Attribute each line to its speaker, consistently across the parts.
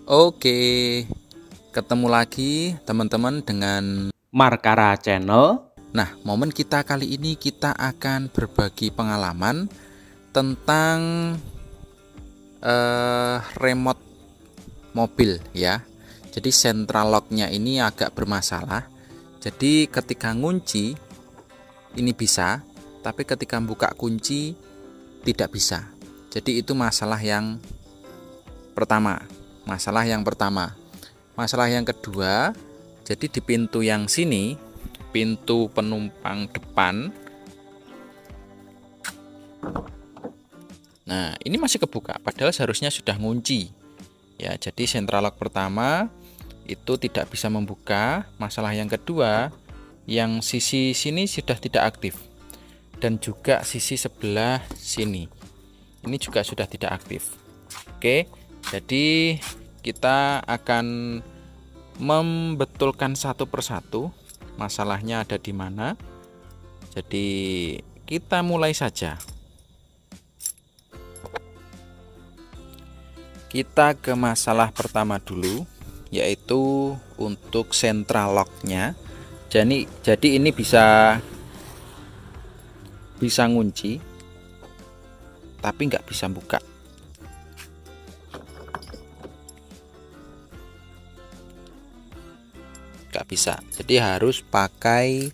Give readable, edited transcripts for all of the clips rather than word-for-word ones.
Speaker 1: Oke, ketemu lagi teman-teman dengan
Speaker 2: Markara Channel.
Speaker 1: Nah, momen kita kali ini kita akan berbagi pengalaman tentang remote mobil ya. Jadi central locknya ini agak bermasalah. Jadi ketika ngunci ini bisa, tapi ketika buka kunci tidak bisa. Jadi itu masalah yang pertama. Masalah yang kedua, jadi di pintu yang sini, pintu penumpang depan, nah ini masih kebuka, padahal seharusnya sudah ngunci ya. Jadi central lock pertama itu tidak bisa membuka. Masalah yang kedua, yang sisi sini sudah tidak aktif, dan juga sisi sebelah sini ini juga sudah tidak aktif. Oke, jadi kita akan membetulkan satu persatu masalahnya ada di mana. Jadi kita mulai saja. Kita ke masalah pertama dulu, yaitu untuk central locknya. Jadi ini bisa ngunci, tapi nggak bisa buka. Nggak bisa, jadi harus pakai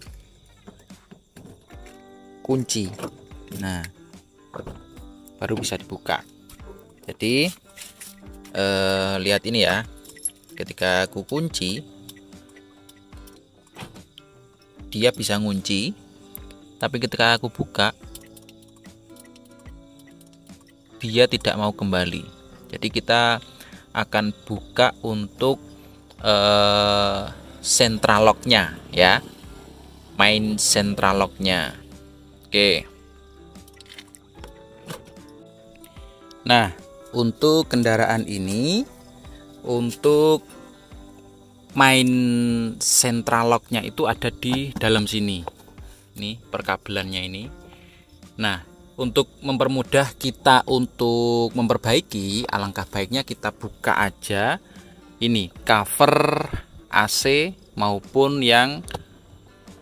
Speaker 1: kunci. Nah, baru bisa dibuka. Jadi lihat ini ya, ketika aku kunci dia bisa ngunci, tapi ketika aku buka dia tidak mau kembali. Jadi kita akan buka untuk central locknya ya, main central locknya. Oke, nah untuk kendaraan ini, untuk main central locknya itu ada di dalam sini, nih perkabelannya ini. Nah, untuk mempermudah kita untuk memperbaiki, alangkah baiknya kita buka aja ini cover AC maupun yang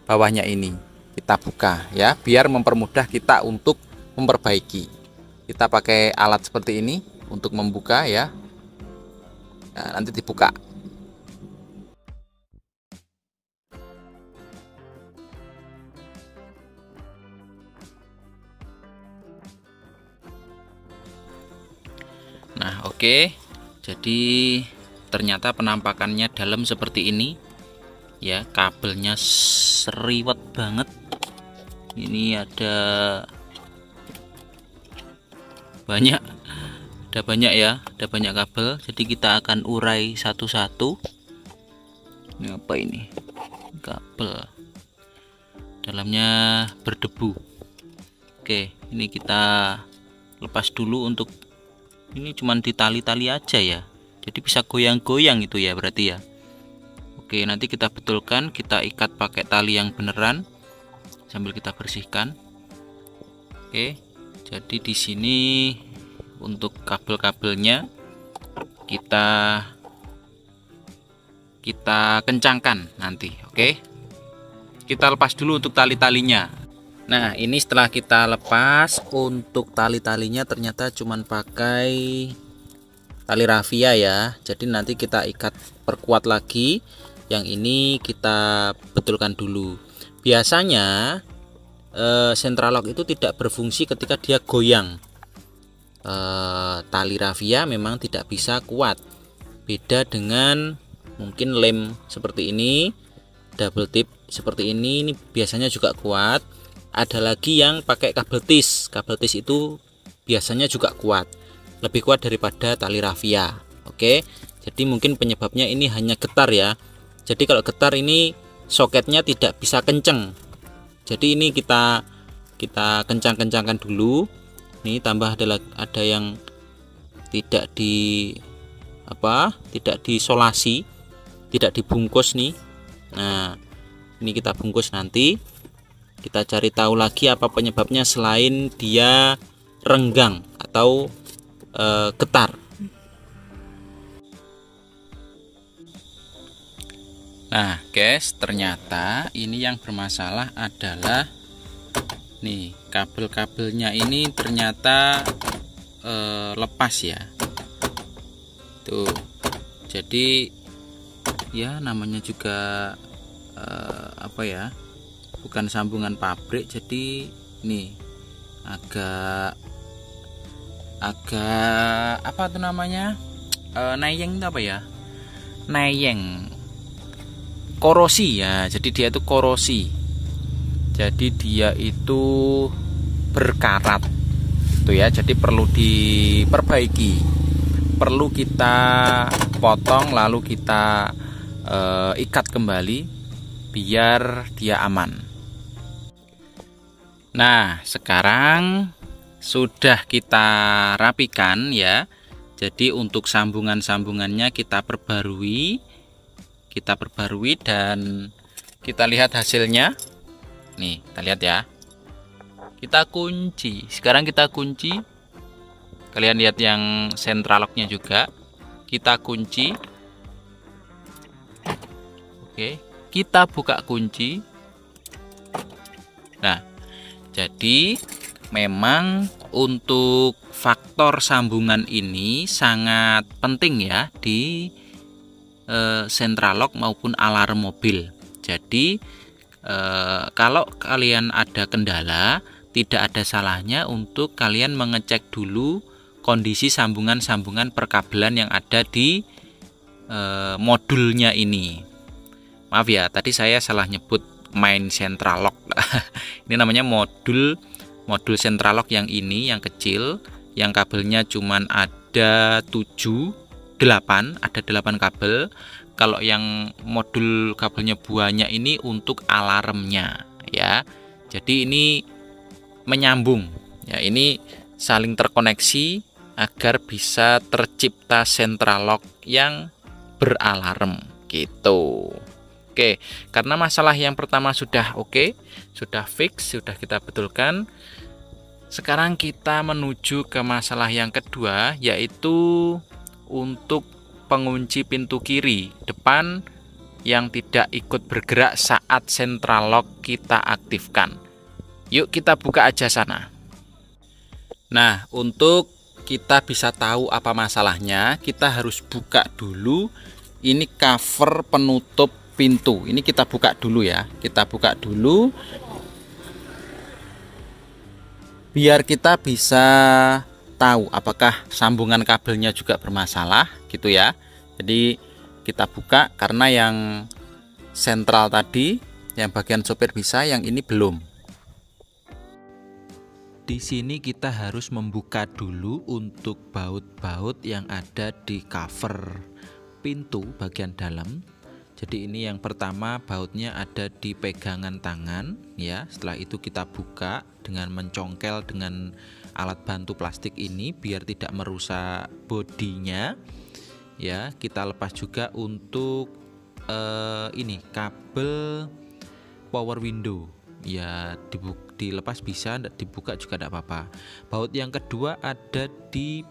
Speaker 1: bawahnya ini, kita buka ya, biar mempermudah kita untuk memperbaiki. Kita pakai alat seperti ini untuk membuka ya. Nah, nanti dibuka. Nah, oke. Jadi ternyata penampakannya dalam seperti ini ya, kabelnya seriwet banget. Ini ada banyak ya, ada banyak kabel. Jadi kita akan urai satu-satu. Ini apa ini? Kabel dalamnya berdebu. Oke, ini kita lepas dulu. Untuk ini cuman di tali-tali aja ya, jadi bisa goyang-goyang itu ya berarti ya. Oke, nanti kita betulkan, kita ikat pakai tali yang beneran sambil kita bersihkan. Oke, jadi di sini untuk kabel-kabelnya kita kencangkan nanti. Oke, kita lepas dulu untuk tali-talinya. Nah, ini setelah kita lepas, untuk tali-talinya ternyata cuman pakai tali rafia ya. Jadi nanti kita ikat perkuat lagi. Yang ini kita betulkan dulu. Biasanya central lock itu tidak berfungsi ketika dia goyang. Tali rafia memang tidak bisa kuat. Beda dengan mungkin lem seperti ini, double tip seperti ini biasanya juga kuat. Ada lagi yang pakai kabel tis. Kabel tis itu biasanya juga kuat, lebih kuat daripada tali rafia. Oke, jadi mungkin penyebabnya ini hanya getar ya. Jadi kalau getar ini soketnya tidak bisa kenceng. Jadi ini kita kencang-kencangkan dulu. Ini tambah ada yang tidak disolasi, tidak dibungkus nih. Nah, ini kita bungkus nanti. Kita cari tahu lagi apa penyebabnya selain dia renggang atau getar. Nah guys, ternyata ini yang bermasalah adalah nih, kabel-kabelnya ini ternyata lepas ya. Tuh, jadi ya namanya juga apa ya, bukan sambungan pabrik, jadi nih agak apa tuh namanya, nayeng itu apa ya, nayeng, korosi ya. Jadi dia itu korosi, jadi dia itu berkarat tuh ya, jadi perlu diperbaiki, perlu kita potong lalu kita ikat kembali biar dia aman. Nah sekarang sudah kita rapikan ya. Jadi untuk sambungan-sambungannya kita perbarui dan kita lihat hasilnya. Nih, kita lihat ya. Kita kunci. Sekarang kita kunci. Kalian lihat yang central lock-nya juga. Kita kunci. Oke, kita buka kunci. Nah, jadi memang untuk faktor sambungan ini sangat penting ya di central lock maupun alarm mobil. Jadi kalau kalian ada kendala, tidak ada salahnya untuk kalian mengecek dulu kondisi sambungan-sambungan perkabelan yang ada di modulnya ini. Maaf ya, tadi saya salah nyebut main central lock. Ini namanya modul central lock yang ini, yang kecil, yang kabelnya cuman ada 8 kabel. Kalau yang modul kabelnya banyak ini untuk alarmnya ya. Jadi ini menyambung ya, ini saling terkoneksi agar bisa tercipta central lock yang beralarm gitu. Oke, karena masalah yang pertama sudah oke, sudah fix, sudah kita betulkan. Sekarang kita menuju ke masalah yang kedua, yaitu untuk pengunci pintu kiri depan yang tidak ikut bergerak saat central lock kita aktifkan. Yuk kita buka aja sana. Nah, untuk kita bisa tahu apa masalahnya, kita harus buka dulu ini cover penutup pintu. Ini kita buka dulu ya. Kita buka dulu biar kita bisa tahu apakah sambungan kabelnya juga bermasalah gitu ya. Jadi kita buka, karena yang sentral tadi, yang bagian sopir bisa, yang ini belum. Di sini kita harus membuka dulu untuk baut-baut yang ada di cover pintu bagian dalam. Jadi ini yang pertama, bautnya ada di pegangan tangan ya. Setelah itu kita buka dengan mencongkel dengan alat bantu plastik ini biar tidak merusak bodinya ya. Kita lepas juga untuk ini kabel power window ya, dilepas bisa, dibuka juga tidak apa-apa. Baut yang kedua ada di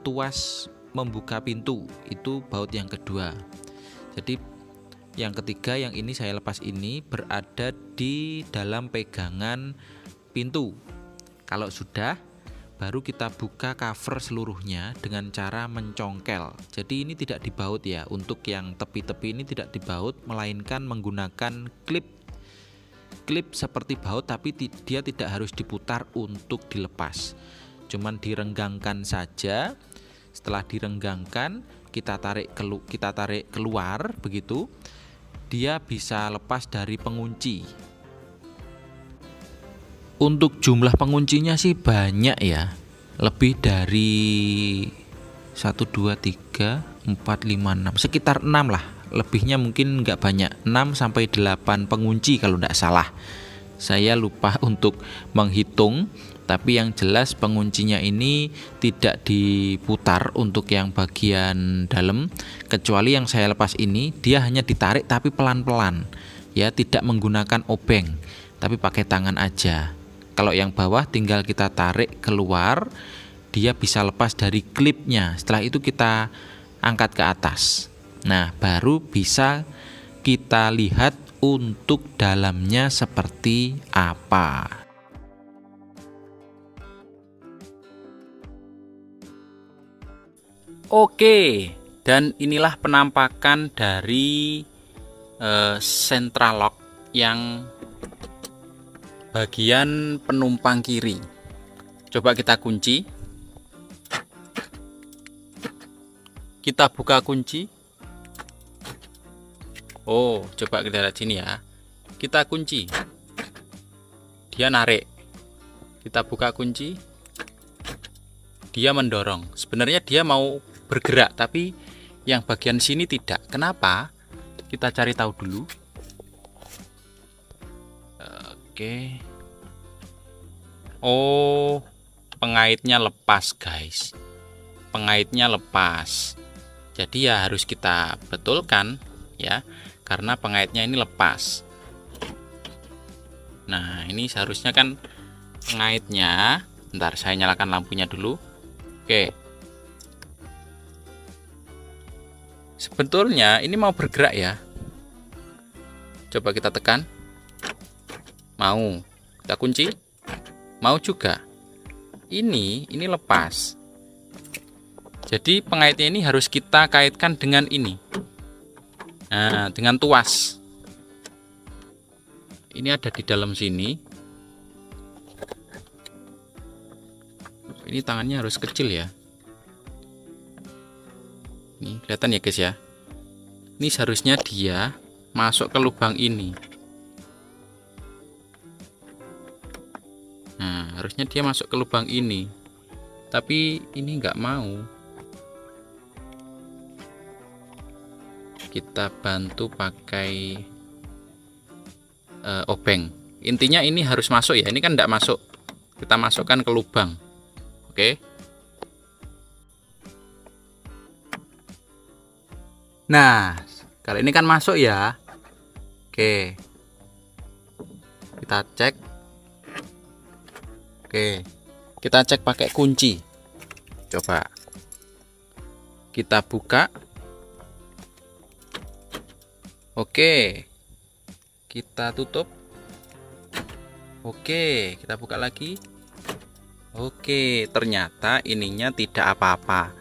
Speaker 1: tuas membuka pintu, itu baut yang kedua. Jadi yang ketiga, yang ini saya lepas, ini berada di dalam pegangan pintu. Kalau sudah, baru kita buka cover seluruhnya dengan cara mencongkel. Jadi ini tidak dibaut ya, untuk yang tepi-tepi ini tidak dibaut, melainkan menggunakan klip seperti baut, tapi dia tidak harus diputar untuk dilepas, cuman direnggangkan saja. Setelah direnggangkan, kita tarik keluar begitu, dia bisa lepas dari pengunci. Untuk jumlah penguncinya sih banyak ya, lebih dari 1, 2, 3, 4, 5, 6, sekitar 6 lah. Lebihnya mungkin nggak banyak, 6-8 pengunci kalau nggak salah. Saya lupa untuk menghitung, tapi yang jelas penguncinya ini tidak diputar untuk yang bagian dalam, kecuali yang saya lepas ini dia hanya ditarik tapi pelan-pelan ya, tidak menggunakan obeng, tapi pakai tangan aja. Kalau yang bawah tinggal kita tarik keluar, dia bisa lepas dari klipnya. Setelah itu kita angkat ke atas. Nah, baru bisa
Speaker 2: kita lihat untuk dalamnya seperti apa.
Speaker 1: Oke, dan inilah penampakan dari central lock yang bagian penumpang kiri. Coba kita kunci. Kita buka kunci. Oh, coba kita lihat sini ya. Kita kunci. Dia narik. Kita buka kunci. Dia mendorong. Sebenarnya dia mau bergerak, tapi yang bagian sini tidak. Kenapa? Kita cari tahu dulu. Oke. Oh, pengaitnya lepas, guys. Pengaitnya lepas. Jadi ya harus kita betulkan ya, karena pengaitnya ini lepas. Nah, ini seharusnya kan pengaitnya. Bentar, saya nyalakan lampunya dulu. Oke. Sebetulnya ini mau bergerak ya. Coba kita tekan. Mau. Kita kunci. Mau juga. Ini lepas. Jadi pengaitnya ini harus kita kaitkan dengan ini. Nah, dengan tuas. Ini ada di dalam sini. Ini tangannya harus kecil ya. Ini kelihatan ya guys ya. Ini seharusnya dia masuk ke lubang ini. Nah, harusnya dia masuk ke lubang ini. Tapi ini nggak mau. Kita bantu pakai obeng. Intinya ini harus masuk ya. Ini kan nggak masuk. Kita masukkan ke lubang. Oke. Nah, kali ini kan masuk ya. Oke. Kita cek. Oke. Kita cek pakai kunci. Coba. Kita buka. Oke. Kita tutup. Oke, kita buka lagi. Oke, ternyata ininya tidak apa-apa.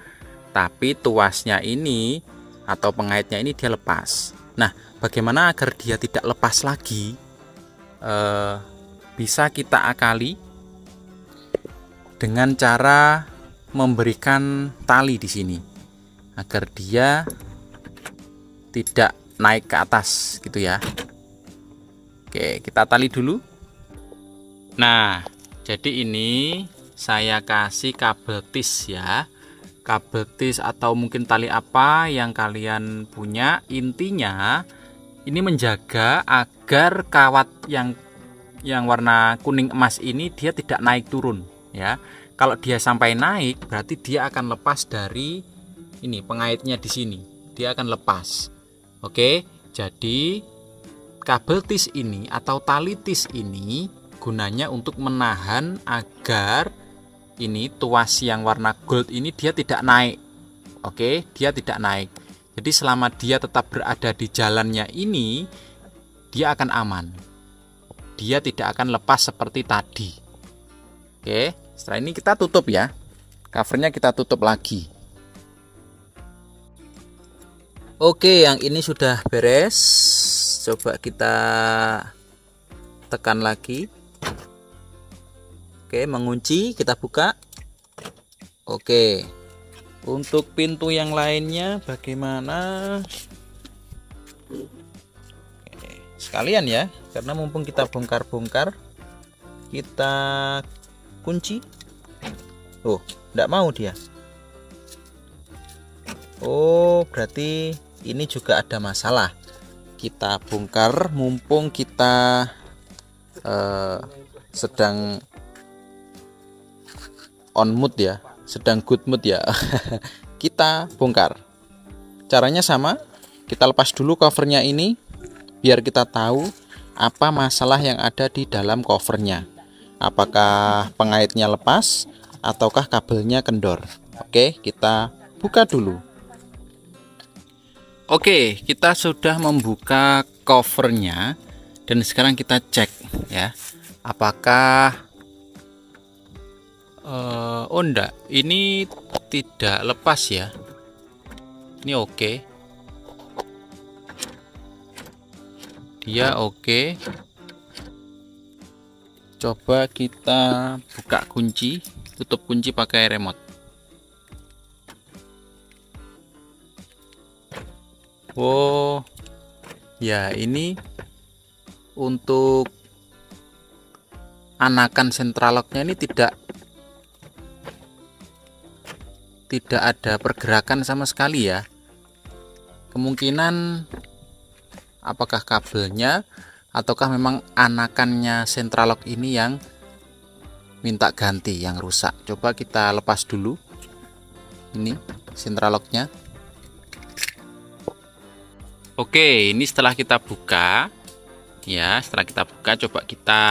Speaker 1: Tapi tuasnya ini atau pengaitnya ini dia lepas. Nah, bagaimana agar dia tidak lepas lagi? Bisa kita akali dengan cara memberikan tali di sini agar dia tidak naik ke atas gitu ya. Oke, kita tali dulu. Nah, jadi ini saya kasih kabel tis ya. Kabel tis atau mungkin tali apa yang kalian punya. Intinya ini menjaga agar kawat yang warna kuning emas ini dia tidak naik turun ya. Kalau dia sampai naik berarti dia akan lepas dari ini pengaitnya di sini. Dia akan lepas. Oke, jadi kabel tis ini atau tali tis ini gunanya untuk menahan agar ini tuas yang warna gold ini dia tidak naik. Oke, dia tidak naik. Jadi selama dia tetap berada di jalannya ini, dia akan aman. Dia tidak akan lepas seperti tadi. Oke, setelah ini kita tutup ya. Covernya kita tutup lagi. Oke, yang ini sudah beres. Coba kita tekan lagi. Oke, mengunci, kita buka. Oke. Untuk pintu yang lainnya bagaimana? Oke, sekalian ya, karena mumpung kita bongkar-bongkar, kita kunci. Oh, enggak mau dia. Oh, berarti ini juga ada masalah. Kita bongkar mumpung kita sedang on mood ya, sedang good mood ya. Kita bongkar. Caranya sama, kita lepas dulu covernya ini biar kita tahu apa masalah yang ada di dalam covernya. Apakah pengaitnya lepas ataukah kabelnya kendor. Oke, kita buka dulu. Oke, kita sudah membuka covernya dan sekarang kita cek ya, apakah oh enggak, ini tidak lepas ya. Ini oke. Dia oke. Coba kita buka kunci, tutup kunci pakai remote. Oh ya, ini untuk anakan central lock-nya ini tidak ada pergerakan sama sekali ya. Kemungkinan apakah kabelnya ataukah memang anakannya central lock ini yang minta ganti, yang rusak. Coba kita lepas dulu ini central lock-nya. Oke, ini setelah kita buka ya, setelah kita buka coba kita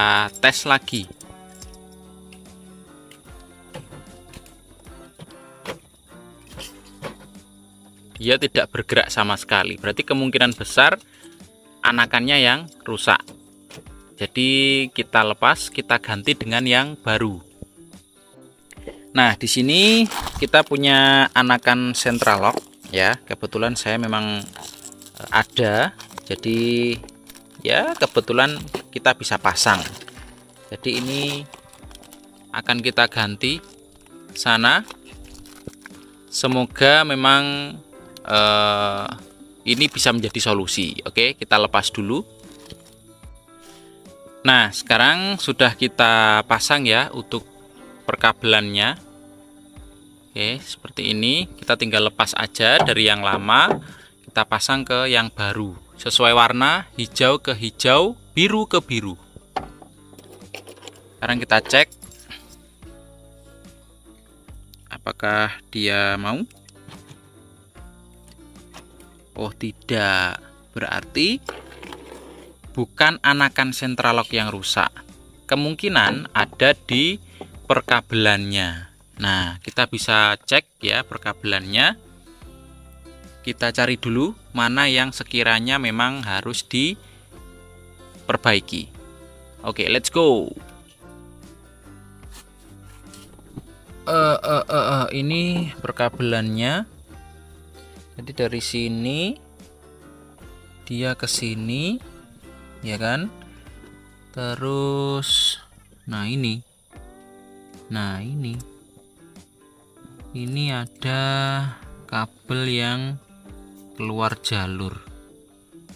Speaker 1: tes lagi. Dia tidak bergerak sama sekali, berarti kemungkinan besar anakannya yang rusak. Jadi kita lepas, kita ganti dengan yang baru. Nah, di sini kita punya anakan central lock ya. Kebetulan saya memang ada, jadi ya kebetulan kita bisa pasang. Jadi ini akan kita ganti sana. Semoga memang ini bisa menjadi solusi. Oke, kita lepas dulu. Nah, sekarang sudah kita pasang ya untuk perkabelannya. Oke, seperti ini. Kita tinggal lepas aja dari yang lama, kita pasang ke yang baru. Sesuai warna, hijau ke hijau, biru ke biru. Sekarang kita cek apakah dia mau. Oh tidak, berarti bukan anakan central lock yang rusak. Kemungkinan ada di perkabelannya. Nah, kita bisa cek ya perkabelannya. Kita cari dulu mana yang sekiranya memang harus diperbaiki. Oke, let's go. Ini perkabelannya. Jadi dari sini dia ke sini, ya kan? Terus, nah ini ada kabel yang keluar jalur.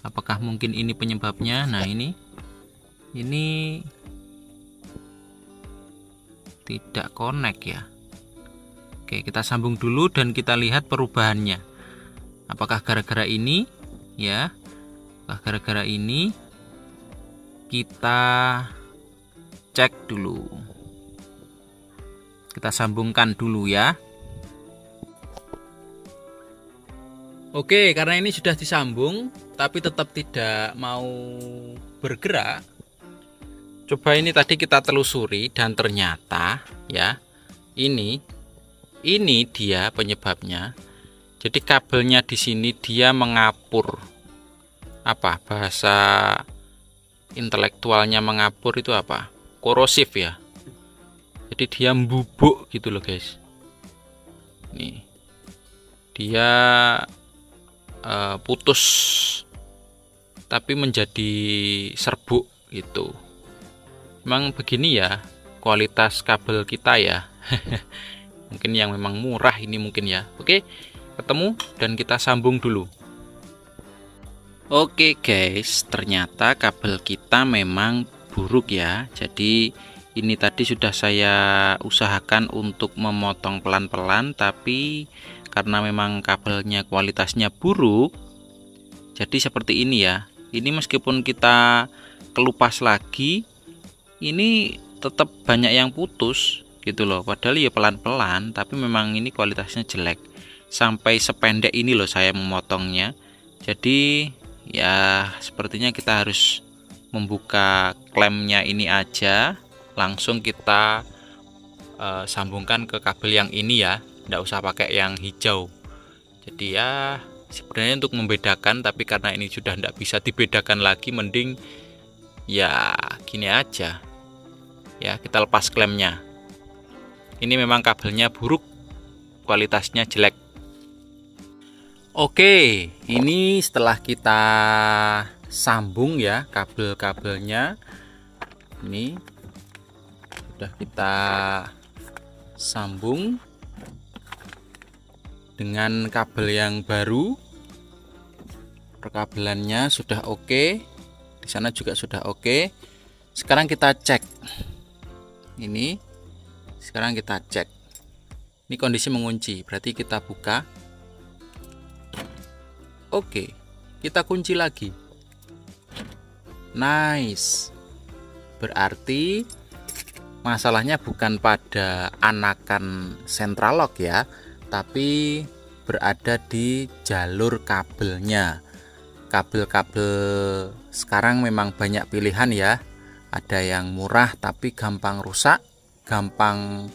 Speaker 1: Apakah mungkin ini penyebabnya? Nah ini tidak connect ya. Oke, kita sambung dulu dan kita lihat perubahannya. Apakah gara-gara ini ya? Apakah gara-gara ini? Kita cek dulu. Kita sambungkan dulu ya. Oke, karena ini sudah disambung tapi tetap tidak mau bergerak. Coba ini tadi kita telusuri dan ternyata ya, ini dia penyebabnya. Jadi kabelnya di sini dia mengapur. Apa bahasa intelektualnya mengapur itu apa? Korosif ya. Jadi dia membubuk gitu loh guys. Nih, dia putus tapi menjadi serbuk gitu. Memang begini ya kualitas kabel kita ya. Mungkin yang memang murah ini mungkin ya. Oke, ketemu dan kita sambung dulu. Oke guys, ternyata kabel kita memang buruk ya. Jadi ini tadi sudah saya usahakan untuk memotong pelan-pelan, tapi karena memang kabelnya kualitasnya buruk, jadi seperti ini ya. Ini meskipun kita kelupas lagi, ini tetap banyak yang putus gitu loh. Padahal ya pelan-pelan, tapi memang ini kualitasnya jelek. Sampai sependek ini loh saya memotongnya. Jadi ya sepertinya kita harus membuka klemnya ini aja, langsung kita sambungkan ke kabel yang ini ya, nggak usah pakai yang hijau. Jadi ya sebenarnya untuk membedakan, tapi karena ini sudah tidak bisa dibedakan lagi, mending ya gini aja ya, kita lepas klemnya. Ini memang kabelnya buruk, kualitasnya jelek. Oke, ini setelah kita sambung ya kabel-kabelnya, ini sudah kita sambung dengan kabel yang baru. Perkabelannya sudah oke, di sana juga sudah oke. Sekarang kita cek ini, sekarang kita cek ini kondisi mengunci, berarti kita buka. Oke, kita kunci lagi. Nice, berarti masalahnya bukan pada anakan central lock ya, tapi berada di jalur kabelnya. Kabel-kabel sekarang memang banyak pilihan ya. Ada yang murah tapi gampang rusak, gampang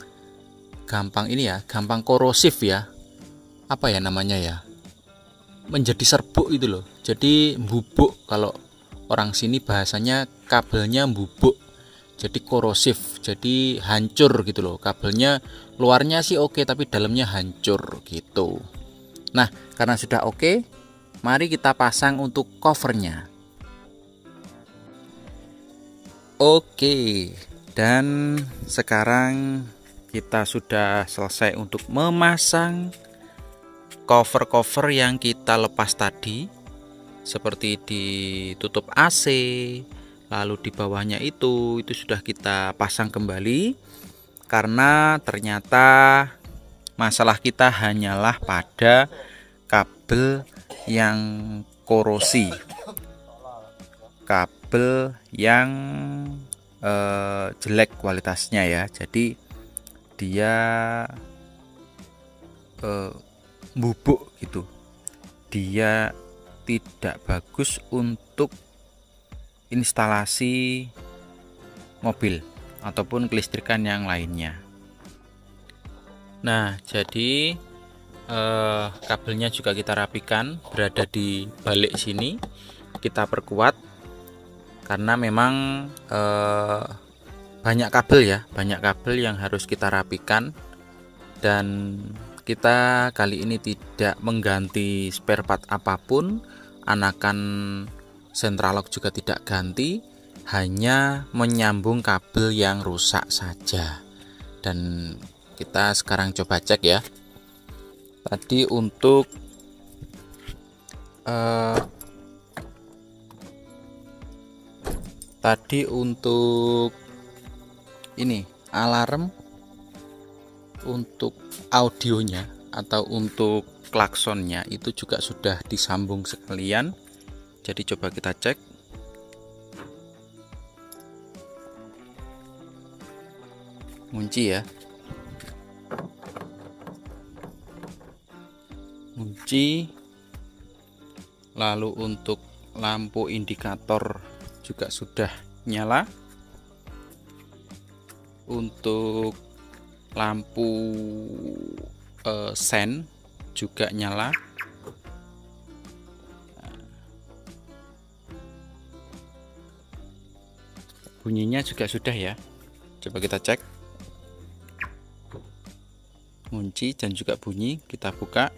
Speaker 1: ini ya, gampang korosif ya. Apa ya namanya ya? Menjadi serbuk itu loh. Jadi bubuk, kalau orang sini bahasanya kabelnya bubuk. Jadi korosif, jadi hancur gitu loh. Kabelnya luarnya sih oke, tapi dalamnya hancur gitu. Nah, karena sudah oke, mari kita pasang untuk covernya. Oke, dan sekarang kita sudah selesai untuk memasang cover-cover yang kita lepas tadi, seperti ditutup AC, lalu di bawahnya itu sudah kita pasang kembali, karena ternyata masalah kita hanyalah pada kabel yang korosi, kabel yang jelek kualitasnya ya. Jadi dia bubuk gitu, dia tidak bagus untuk instalasi mobil ataupun kelistrikan yang lainnya. Nah, jadi kabelnya juga kita rapikan, berada di balik sini, kita perkuat karena memang banyak kabel ya, banyak kabel yang harus kita rapikan. Dan kita kali ini tidak mengganti spare part apapun, anakan central lock juga tidak ganti, hanya menyambung kabel yang rusak saja. Dan kita sekarang coba cek ya. Tadi untuk ini alarm untuk audionya atau untuk klaksonnya itu juga sudah disambung sekalian. Jadi coba kita cek. Kunci ya. Kunci. Lalu untuk lampu indikator juga sudah nyala. Untuk lampu sen juga nyala. Bunyinya juga sudah ya. Coba kita cek. Kunci dan juga bunyi, kita buka.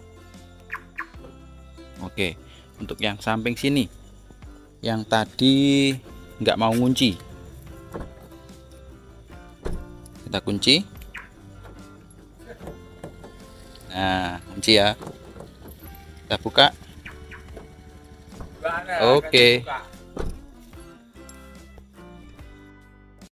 Speaker 1: Oke, untuk yang samping sini, yang tadi nggak mau ngunci, kita kunci. Nah, kunci ya. Kita buka. Oke.